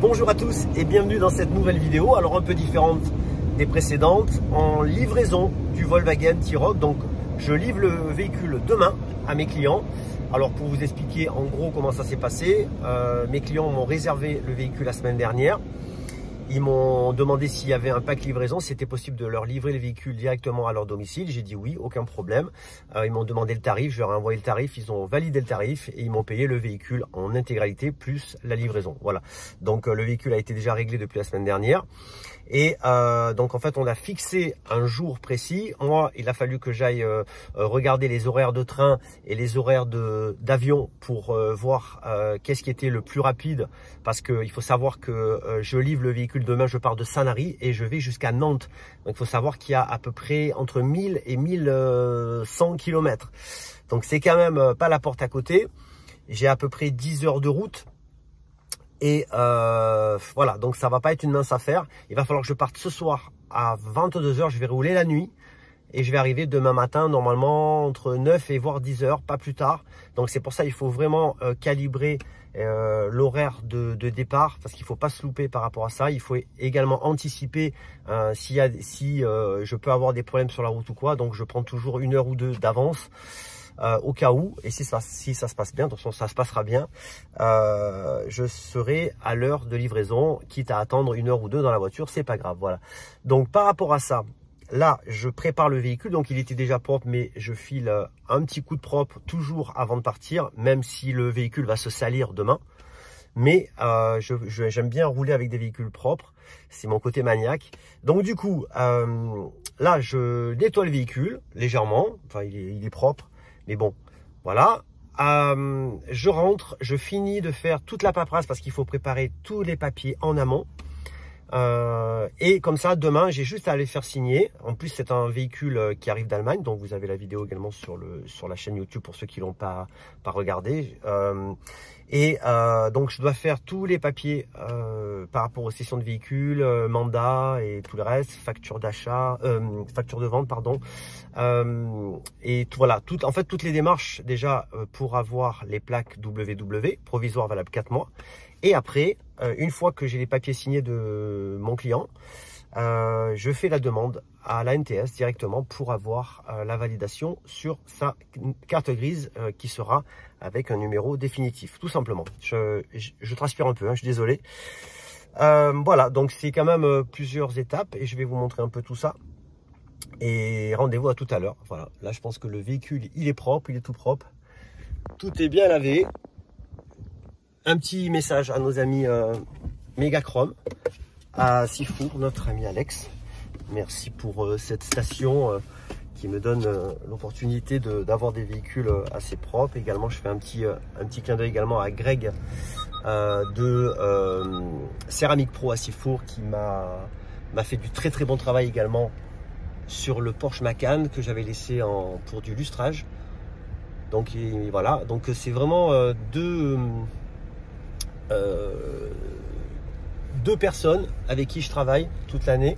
Bonjour à tous et bienvenue dans cette nouvelle vidéo, alors un peu différente des précédentes, en livraison du Volkswagen T-Roc. Donc je livre le véhicule demain à mes clients. Alors pour vous expliquer en gros comment ça s'est passé, mes clients m'ont réservé le véhicule la semaine dernière. Ils m'ont demandé s'il y avait un pack livraison, si c'était possible de leur livrer le véhicule directement à leur domicile. J'ai dit oui, aucun problème. Ils m'ont demandé le tarif, je leur ai envoyé le tarif, ils ont validé le tarif et ils m'ont payé le véhicule en intégralité plus la livraison. Voilà. Donc le véhicule a été déjà réglé depuis la semaine dernière. Et donc en fait on a fixé un jour précis. Moi il a fallu que j'aille regarder les horaires de train et les horaires d'avion pour voir qu'est-ce qui était le plus rapide, parce qu'il faut savoir que je livre le véhicule demain, je pars de Sanary et je vais jusqu'à Nantes. Donc il faut savoir qu'il y a à peu près entre 1000 et 1100 km. Donc c'est quand même pas la porte à côté. J'ai à peu près 10 heures de route. Et voilà, donc ça va pas être une mince affaire. Il va falloir que je parte ce soir à 22 h, je vais rouler la nuit. Et je vais arriver demain matin, normalement, entre 9 et voire 10 heures, pas plus tard. Donc c'est pour ça qu'il faut vraiment calibrer l'horaire de départ, parce qu'il ne faut pas se louper par rapport à ça. Il faut également anticiper si je peux avoir des problèmes sur la route ou quoi. Donc je prends toujours 1 heure ou 2 d'avance. Au cas où, et si ça se passe bien, de toute façon ça se passera bien, je serai à l'heure de livraison, quitte à attendre 1 heure ou 2 dans la voiture, c'est pas grave. Voilà. Donc par rapport à ça, là je prépare le véhicule, donc il était déjà propre, mais je file un petit coup de propre toujours avant de partir, même si le véhicule va se salir demain. Mais j'aime bien rouler avec des véhicules propres, c'est mon côté maniaque. Donc du coup, là je nettoie le véhicule légèrement, enfin il est propre. Mais bon, voilà, je rentre, je finis de faire toute la paperasse parce qu'il faut préparer tous les papiers en amont. Et comme ça, demain, j'ai juste à les faire signer. En plus, c'est un véhicule qui arrive d'Allemagne, donc vous avez la vidéo également sur la chaîne YouTube pour ceux qui l'ont pas regardé. Donc, je dois faire tous les papiers par rapport aux cessions de véhicules, mandat et tout le reste, facture d'achat, facture de vente, pardon. Et voilà, en fait, toutes les démarches déjà pour avoir les plaques WW, provisoire valable 4 mois. Et après, une fois que j'ai les papiers signés de mon client, je fais la demande à la NTS directement pour avoir la validation sur sa carte grise qui sera avec un numéro définitif, tout simplement. Je transpire un peu, hein, je suis désolé. Voilà, donc c'est quand même plusieurs étapes et je vais vous montrer un peu tout ça. Et rendez-vous à tout à l'heure. Voilà, là je pense que le véhicule, il est propre, il est tout propre. Tout est bien lavé. Un petit message à nos amis Megachrome, à Sifour, notre ami Alex. Merci pour cette station qui me donne l'opportunité d'avoir des véhicules assez propres. Également, je fais un petit clin d'œil également à Greg de Céramique Pro à Sifour qui m'a fait du très bon travail également sur le Porsche Macan que j'avais laissé pour du lustrage. Donc voilà, donc c'est vraiment deux personnes avec qui je travaille toute l'année,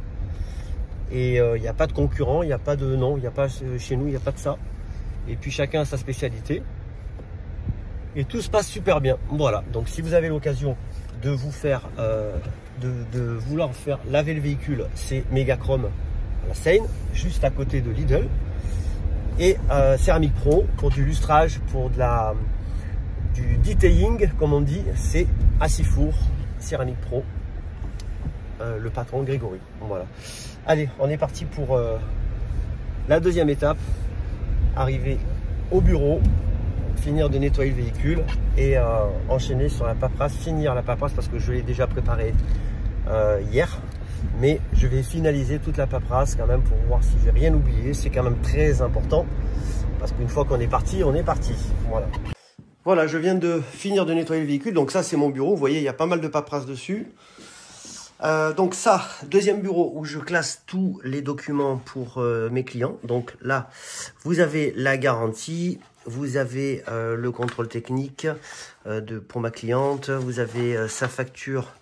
et il n'y a pas de concurrent, il n'y a pas de non, il n'y a pas chez nous, il n'y a pas de ça, et puis chacun a sa spécialité et tout se passe super bien. Voilà, donc si vous avez l'occasion de vous faire de vouloir faire laver le véhicule, c'est Megachrome à la Seine, juste à côté de Lidl, et Céramique Pro pour du lustrage, pour du detailing comme on dit, c'est à Sifour, Céramique Pro, le patron Grégory. Voilà. Allez, on est parti pour la deuxième étape, arriver au bureau, finir de nettoyer le véhicule et enchaîner sur la paperasse, finir la paperasse parce que je l'ai déjà préparé hier, mais je vais finaliser toute la paperasse quand même pour voir si j'ai rien oublié. C'est quand même très important parce qu'une fois qu'on est parti, on est parti. Voilà. Voilà, je viens de finir de nettoyer le véhicule. Donc ça, c'est mon bureau. Vous voyez, il y a pas mal de paperasse dessus. Donc ça, deuxième bureau où je classe tous les documents pour mes clients. Donc là, vous avez la garantie, vous avez le contrôle technique pour ma cliente, vous avez sa facture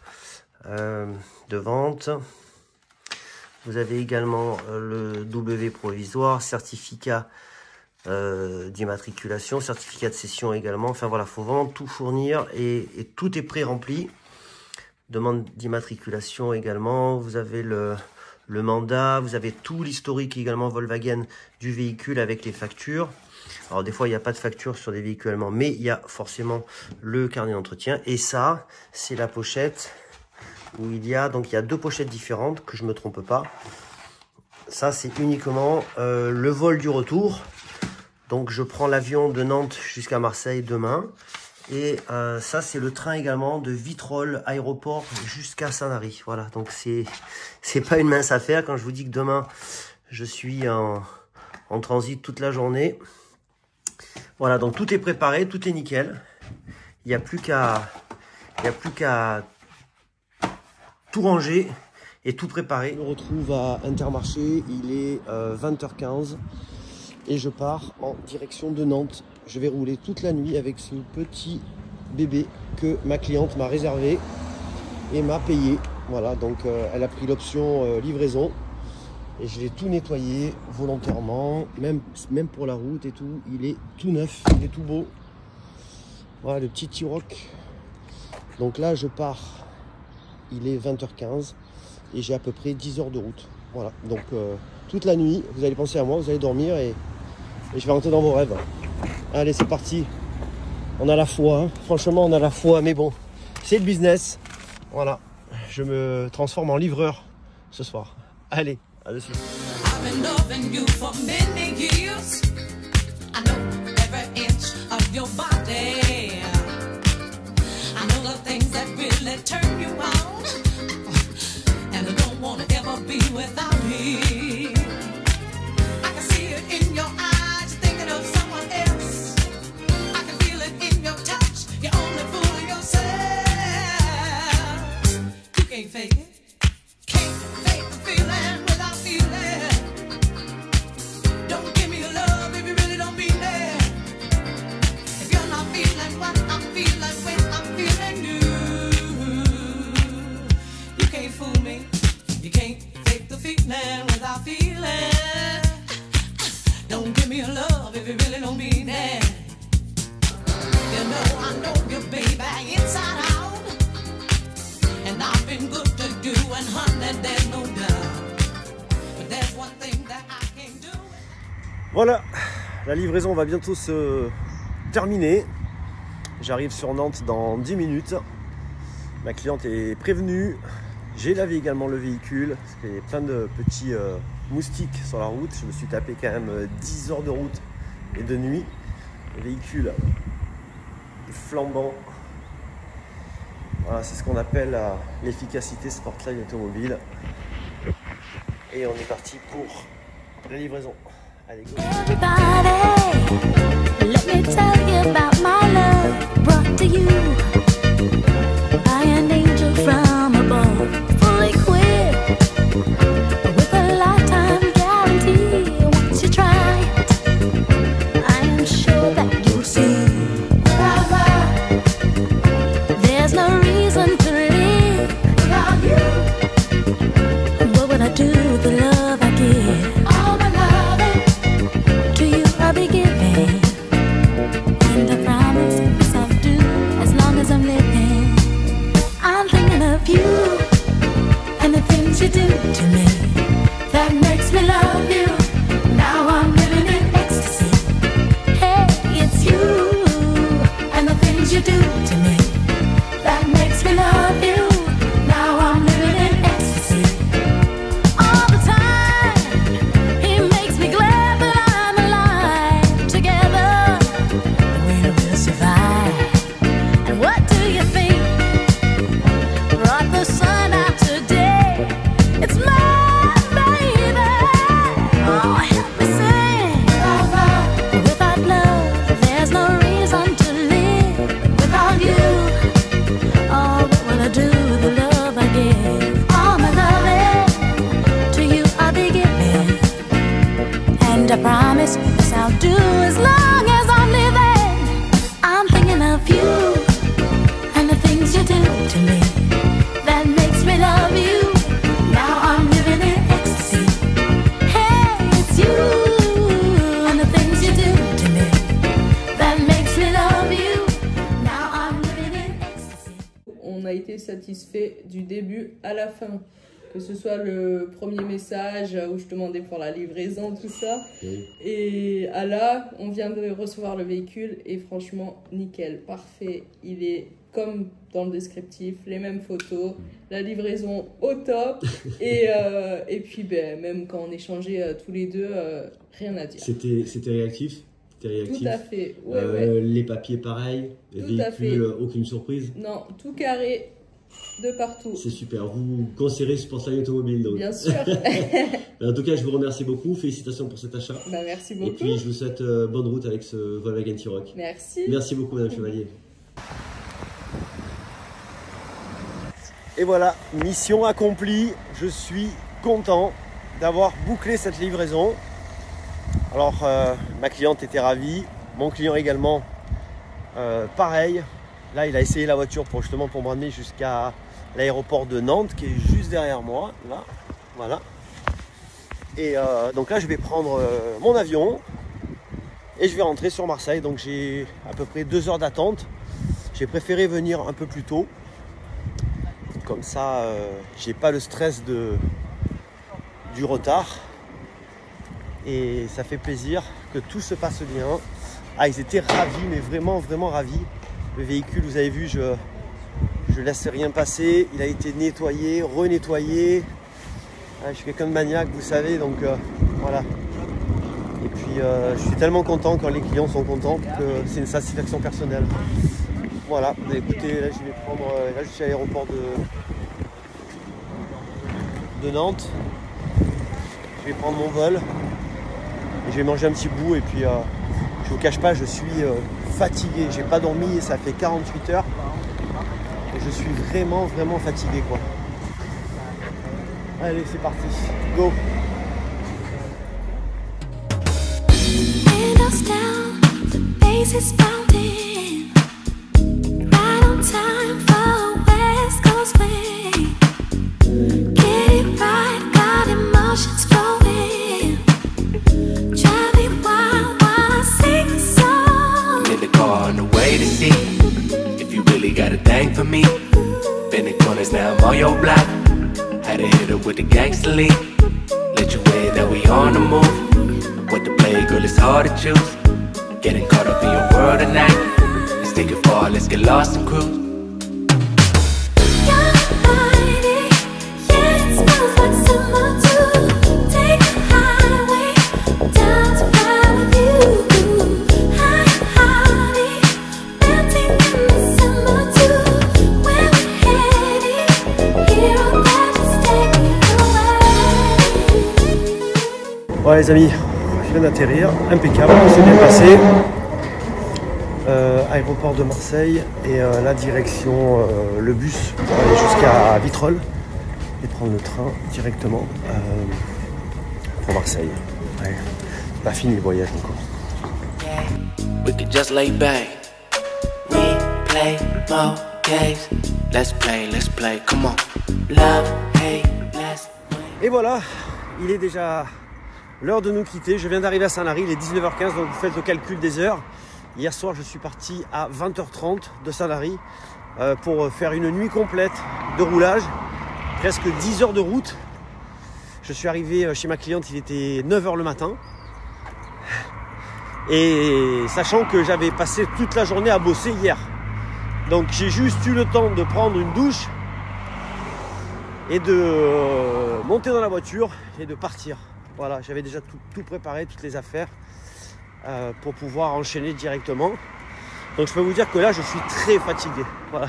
de vente, vous avez également le W provisoire, certificat d'immatriculation, certificat de cession également. Enfin voilà, il faut vraiment tout fournir et tout est pré-rempli demande d'immatriculation également. Vous avez le mandat, vous avez tout l'historique également Volkswagen du véhicule avec les factures. Alors des fois il n'y a pas de facture sur des véhicules allemands, mais il y a forcément le carnet d'entretien. Et ça, c'est la pochette où il y a deux pochettes différentes, que je me trompe pas. Ça c'est uniquement le vol du retour. Donc je prends l'avion de Nantes jusqu'à Marseille demain. Et ça c'est le train également de Vitrolles aéroport jusqu'à Sanary. Voilà, donc c'est pas une mince affaire quand je vous dis que demain je suis en transit toute la journée. Voilà, donc tout est préparé, tout est nickel. Il n'y a plus qu'à tout ranger et tout préparer. Je me retrouve à Intermarché, il est 20h15 et je pars en direction de Nantes. Je vais rouler toute la nuit avec ce petit bébé que ma cliente m'a réservé et m'a payé. Voilà, donc elle a pris l'option livraison. Et je l'ai tout nettoyé volontairement, même pour la route et tout. Il est tout neuf, il est tout beau. Voilà le petit T-Roc. Donc là je pars, il est 20h15 et j'ai à peu près 10 heures de route. Voilà, donc toute la nuit, vous allez penser à moi, vous allez dormir et je vais rentrer dans vos rêves. Allez, c'est parti. On a la foi, hein. Franchement on a la foi, mais bon, c'est le business. Voilà, je me transforme en livreur ce soir. Allez. I've been loving you for many years. I know every inch of your body. I know the things that really turn you on. And I don't want to ever be without me. I can see it in your eyes, thinking of someone else. I can feel it in your touch, you're only fooling yourself. You can't fake it. Can't fake the feeling. Don't give me your love if you really don't mean it. If you're not feeling what I'm feeling when I'm feeling you, you can't fool me. You can't fake the feeling without feeling. Don't give me your love if you really don't mean it. You know I know you, baby, inside out. And I've been good to you, and honey, there's no doubt. But there's one thing that I can't do. Voilà, la livraison va bientôt se terminer. J'arrive sur Nantes dans 10 minutes. Ma cliente est prévenue. J'ai lavé également le véhicule parce qu'il y a plein de petits moustiques sur la route. Je me suis tapé quand même 10 heures de route et de nuit. Le véhicule est flambant. Voilà, c'est ce qu'on appelle l'efficacité Sportline automobile. Et on est parti pour la livraison. Allez, go. Everybody, let me tell you about my love brought to you by an angel from above, fully equipped with a lifetime guarantee. Once you try it, I am sure that you'll see. There's no reason to live without you. What would I do with the love I give? All my loving to you I'll be giving, and I promise yes I'll do as long as I'm living. I'm thinking of you and the things you do to me that makes me love you. Now I'm living in ecstasy. Hey, it's you and the things you do to me that makes me love you. Now I'm living in ecstasy. All the time, he makes me glad that I'm alive. Together, we will survive. And what do you think brought the sun out today? It's my baby. Oh, help me sing. Without love, there's no reason to live. Without you, oh, what will I do with the love I give? All my loving to you I'll be giving, and I promise this I'll do as long as I'm living. I'm thinking of you and the things you do to me that makes me love you. Now I'm living in ecstasy. Hey, it's you and the things you do to me that makes me love you. Now I'm living in ecstasy. On a été satisfait du début à la fin. Que ce soit le premier message où je demandais pour la livraison, tout ça. Oui. Et là, on vient de recevoir le véhicule et franchement, nickel, parfait. Il est comme dans le descriptif, les mêmes photos, la livraison au top. et puis, même quand on échangeait tous les deux, rien à dire. C'était réactif? Tout à fait. Ouais. Les papiers pareils, les véhicules, aucune surprise? Non, tout carré. De partout. C'est super. Vous conseillerez Sportline Automobile donc. Bien sûr. En tout cas, je vous remercie beaucoup. Félicitations pour cet achat. Merci beaucoup. Et puis, je vous souhaite bonne route avec ce Volkswagen T-Roc. Merci. Merci beaucoup, Madame Chevalier. Et voilà, mission accomplie. Je suis content d'avoir bouclé cette livraison. Alors, ma cliente était ravie. Mon client également, pareil. Là, il a essayé la voiture pour m'amener jusqu'à l'aéroport de Nantes, qui est juste derrière moi. Là, voilà. Et donc là, je vais prendre mon avion et je vais rentrer sur Marseille. Donc j'ai à peu près 2 heures d'attente. J'ai préféré venir un peu plus tôt. Comme ça, j'ai pas le stress du retard. Et ça fait plaisir que tout se passe bien. Ah, ils étaient ravis, mais vraiment, vraiment ravis. Le véhicule, vous avez vu, je laisse rien passer. Il a été nettoyé, renettoyé. Je suis quelqu'un de maniaque, vous savez, donc voilà. Et puis, je suis tellement content quand les clients sont contents que c'est une satisfaction personnelle. Voilà, écoutez, là je vais prendre, là je suis à l'aéroport de Nantes. Je vais prendre mon vol et je vais manger un petit bout et puis je vous cache pas, je suis fatigué, j'ai pas dormi, ça fait 48 heures et je suis vraiment vraiment fatigué quoi. Allez, c'est parti, go. For me, been in corners now, I'm on your block. Had to hit her with the gangster lean. Let you in, now we on the move. What to play, girl, it's hard to choose. Getting caught up in your world tonight. Let's take it far, let's get lost and cruise. Voilà les amis, je viens d'atterrir, impeccable, c'est bien passé. Aéroport de Marseille et la direction, le bus pour aller jusqu'à Vitrolles et prendre le train directement pour Marseille. Ouais, pas fini le voyage encore. We could just lay back. We play more games. Let's play, come on. Love, hate, let's play. Et voilà, il est déjà l'heure de nous quitter. Je viens d'arriver à Sanary, il est 19h15, donc vous faites le calcul des heures. Hier soir, je suis parti à 20h30 de Sanary pour faire une nuit complète de roulage, presque 10 heures de route. Je suis arrivé chez ma cliente, il était 9h le matin. Et sachant que j'avais passé toute la journée à bosser hier. Donc j'ai juste eu le temps de prendre une douche et de monter dans la voiture et de partir. Voilà, j'avais déjà tout préparé, toutes les affaires pour pouvoir enchaîner directement. Donc je peux vous dire que là, je suis très fatigué. Voilà.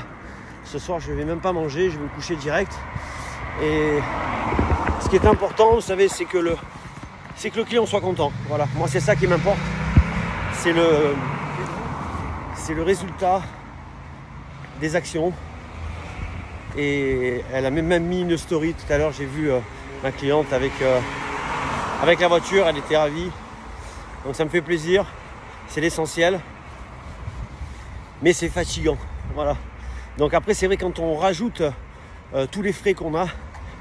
Ce soir, je ne vais même pas manger, je vais me coucher direct. Et ce qui est important, vous savez, c'est que le client soit content. Voilà, moi, c'est ça qui m'importe. C'est le résultat des actions. Et elle a même mis une story tout à l'heure. J'ai vu ma cliente avec la voiture, elle était ravie. Donc ça me fait plaisir, c'est l'essentiel. Mais c'est fatigant, voilà. Donc après c'est vrai quand on rajoute tous les frais qu'on a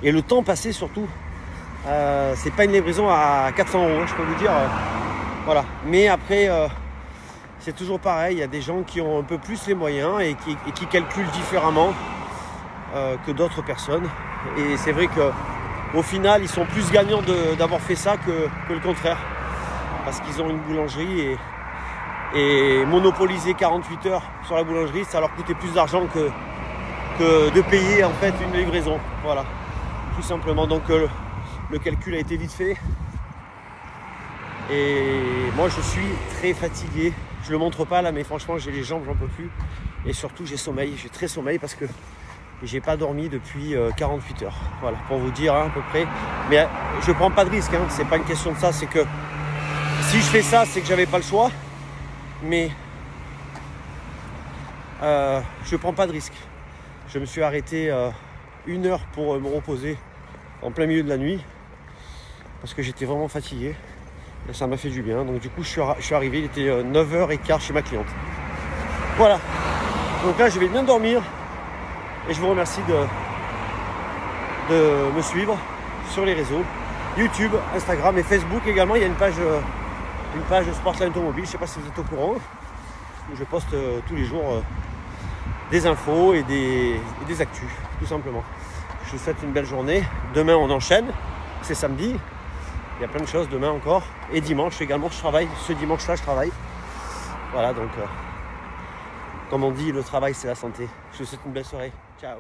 et le temps passé surtout, c'est pas une livraison à 400 €, je peux vous dire. Voilà. Mais après c'est toujours pareil, il y a des gens qui ont un peu plus les moyens et qui calculent différemment. que d'autres personnes. Et c'est vrai qu'au final, ils sont plus gagnants d'avoir fait ça que le contraire. Parce qu'ils ont une boulangerie et monopoliser 48 heures sur la boulangerie, ça leur coûtait plus d'argent que de payer en fait une livraison. Voilà, tout simplement. Donc le calcul a été vite fait. Et moi je suis très fatigué. Je le montre pas là, mais franchement j'ai les jambes, j'en peux plus. Et surtout j'ai sommeil, j'ai très sommeil parce que j'ai pas dormi depuis 48 heures. Voilà, pour vous dire hein, à peu près. Mais je prends pas de risque, hein. C'est pas une question de ça, c'est que si je fais ça, c'est que j'avais pas le choix. Mais je prends pas de risque. Je me suis arrêté 1 heure pour me reposer en plein milieu de la nuit parce que j'étais vraiment fatigué et ça m'a fait du bien. Donc du coup je suis arrivé, il était 9h15 chez ma cliente. Voilà, donc là je vais bien dormir et je vous remercie de me suivre sur les réseaux YouTube, Instagram et Facebook également. Il y a une page Sportline Automobile, je ne sais pas si vous êtes au courant, où je poste tous les jours des infos et des actus, tout simplement. Je vous souhaite une belle journée. Demain on enchaîne, c'est samedi, il y a plein de choses demain encore. Et dimanche également je travaille, ce dimanche-là je travaille. Voilà, donc comme on dit, le travail c'est la santé. Je vous souhaite une belle soirée, ciao.